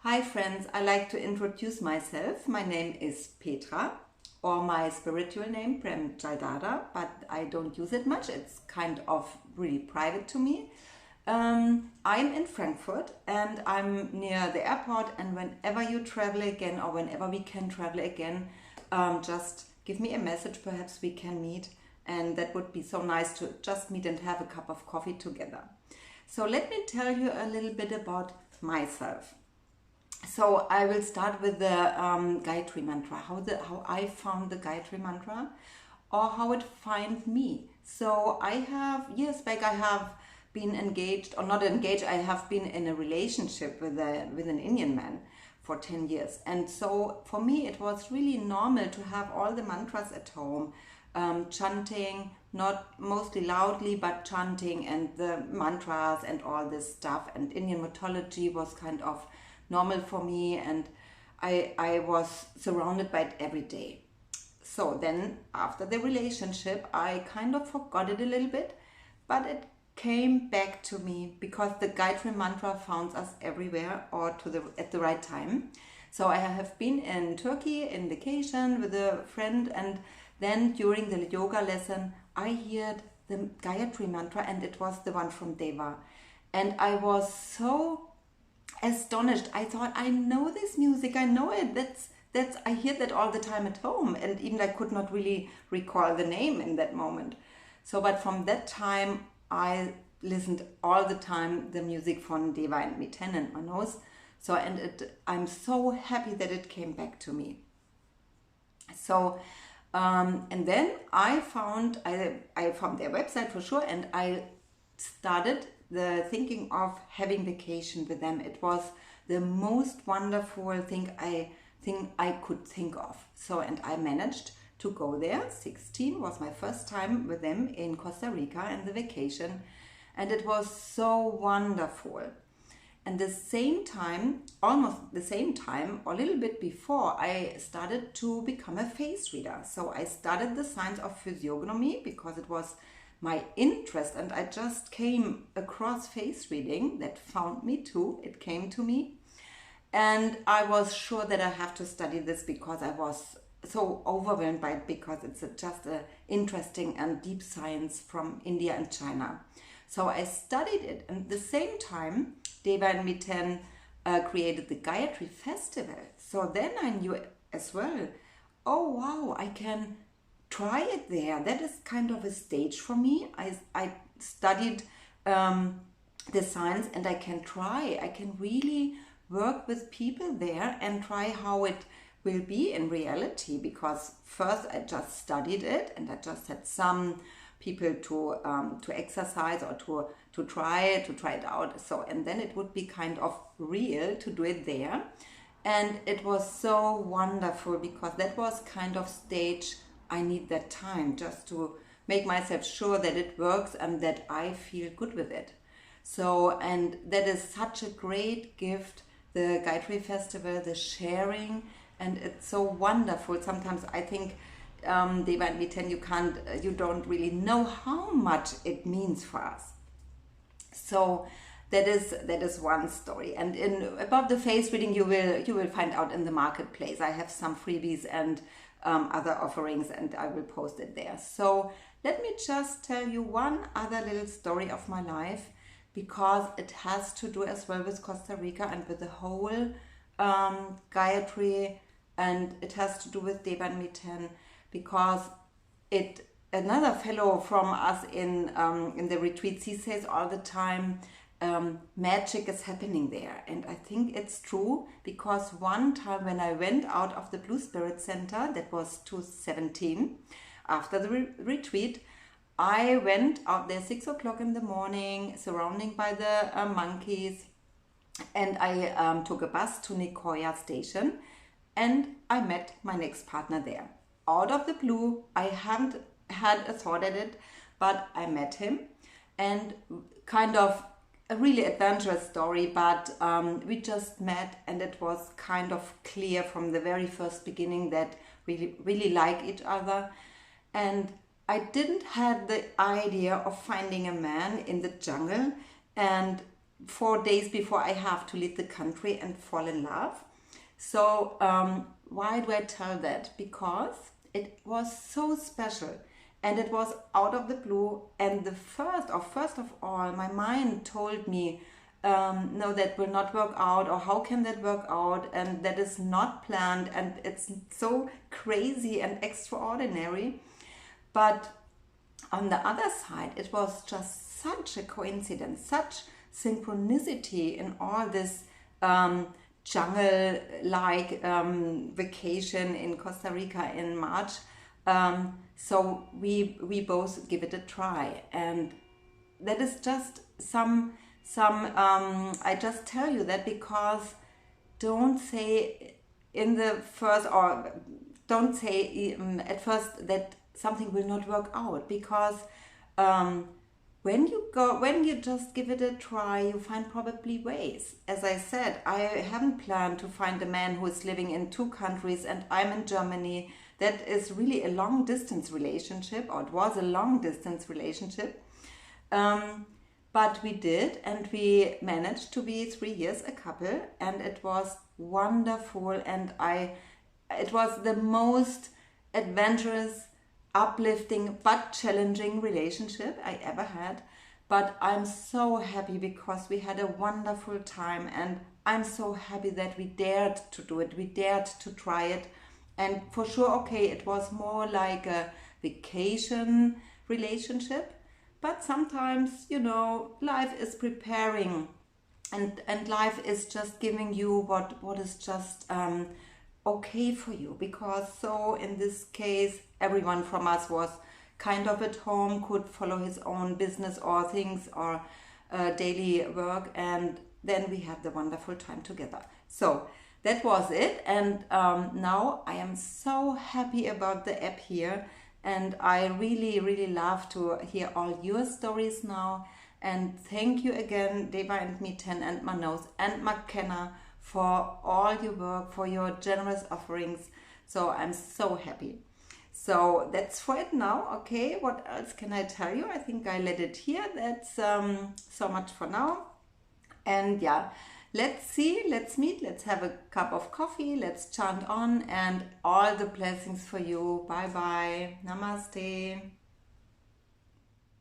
Hi friends, I like to introduce myself. My name is Petra, or my spiritual name Prem Jaldada, but I don't use it much. It's kind of really private to me. I'm in Frankfurt and I'm near the airport, and whenever you travel again or whenever we can travel again, just give me a message, perhaps we can meet, and that would be so nice to just meet and have a cup of coffee together. So let me tell you a little bit about myself. So I will start with the Gayatri Mantra, how I found the Gayatri Mantra, or how it found me. So I have, years back, I have been engaged, or not engaged, I have been in a relationship with an Indian man for 10 years. And so for me, it was really normal to have all the mantras at home, chanting, not mostly loudly, but chanting, and the mantras and all this stuff. And Indian mythology was kind of normal for me, and I was surrounded by it every day. So then after the relationship, I kind of forgot it a little bit, but it came back to me because the Gayatri Mantra found us everywhere, or at the right time. So I have been in Turkey in vacation with a friend, and then during the yoga lesson I heard the Gayatri Mantra, and it was the one from Deva, and I was so astonished. I thought, I know this music, I know it. That's I hear that all the time at home, and even I could not really recall the name in that moment. So, but from that time, I listened all the time the music from Deva and Miten and Manose. So, I'm so happy that it came back to me. So, and then I found their website for sure, and I started the thinking of having vacation with them. It was the most wonderful thing I could think of. So, and I managed to go there. 16 was my first time with them in Costa Rica and the vacation, and it was so wonderful. And the same time, almost the same time, or a little bit before, I started to become a face reader. So I studied the science of physiognomy because it was my interest, and I just came across face reading that found me too. It came to me, and I was sure that I have to study this because I was so overwhelmed by it, because it's just a interesting and deep science from India and China. So I studied it, and at the same time Deva and Miten created the Gayatri Festival. So then I knew as well, oh wow, I can try it there. That is kind of a stage for me. I studied the science, and I can really work with people there and try how it will be in reality, because first I just studied it, and I just had some people to exercise or to try it out. So, and then it would be kind of real to do it there. And it was so wonderful, because that was kind of stage I need that time just to make myself sure that it works and that I feel good with it. So, and that is such a great gift, the Gayatri Festival, the sharing, and it's so wonderful. Sometimes I think Deva and Miten, you don't really know how much it means for us. So that is one story. And about the face reading, you will find out in the marketplace. I have some freebies and other offerings, and I will post it there. So let me just tell you one other little story of my life, because it has to do as well with Costa Rica and with the whole Gayatri, and it has to do with Deva and Miten, because another fellow from us in the retreats, he says all the time, magic is happening there. And I think it's true, because one time when I went out of the Blue Spirit Center, that was 2017, after the retreat, I went out there 6 o'clock in the morning, surrounding by the monkeys, and I took a bus to Nicoya station, and I met my next partner there. Out of the blue, I haven't had a thought at it, but I met him, and kind of a really adventurous story, but we just met, and it was kind of clear from the very first beginning that we really like each other. And I didn't have the idea of finding a man in the jungle and 4 days before I have to leave the country and fall in love. So why do I tell that? Because it was so special and it was out of the blue. And first of all, my mind told me, no, that will not work out, or how can that work out, and that is not planned, and it's so crazy and extraordinary. But on the other side, it was just such a coincidence, such synchronicity in all this jungle-like vacation in Costa Rica in March. So we both give it a try, and that is just some. I just tell you that because don't say in the first, or don't say at first that something will not work out, because when you just give it a try, you find probably ways. As I said, I haven't planned to find a man who is living in 2 countries and I'm in Germany. That is really a long distance relationship, or it was a long distance relationship. But we did, and we managed to be 3 years a couple, and it was wonderful, and it was the most adventurous, uplifting but challenging relationship I ever had. But I'm so happy because we had a wonderful time, and I'm so happy that we dared to do it, we dared to try it. And for sure, okay, it was more like a vacation relationship, but sometimes, life is preparing, and life is just giving you what is just okay for you. Because so in this case, everyone from us was kind of at home, could follow his own business or things or daily work, and then we had the wonderful time together. So that was it, and now I am so happy about the app here. And I really, really love to hear all your stories now. And thank you again, Deva and Miten and Manose and McKenna, for all your work, for your generous offerings. So I'm so happy. So that's for it now. Okay, what else can I tell you? I think I let it here. That's so much for now. And yeah, let's see, let's meet, let's have a cup of coffee, let's chant on, and all the blessings for you. Bye bye. Namaste.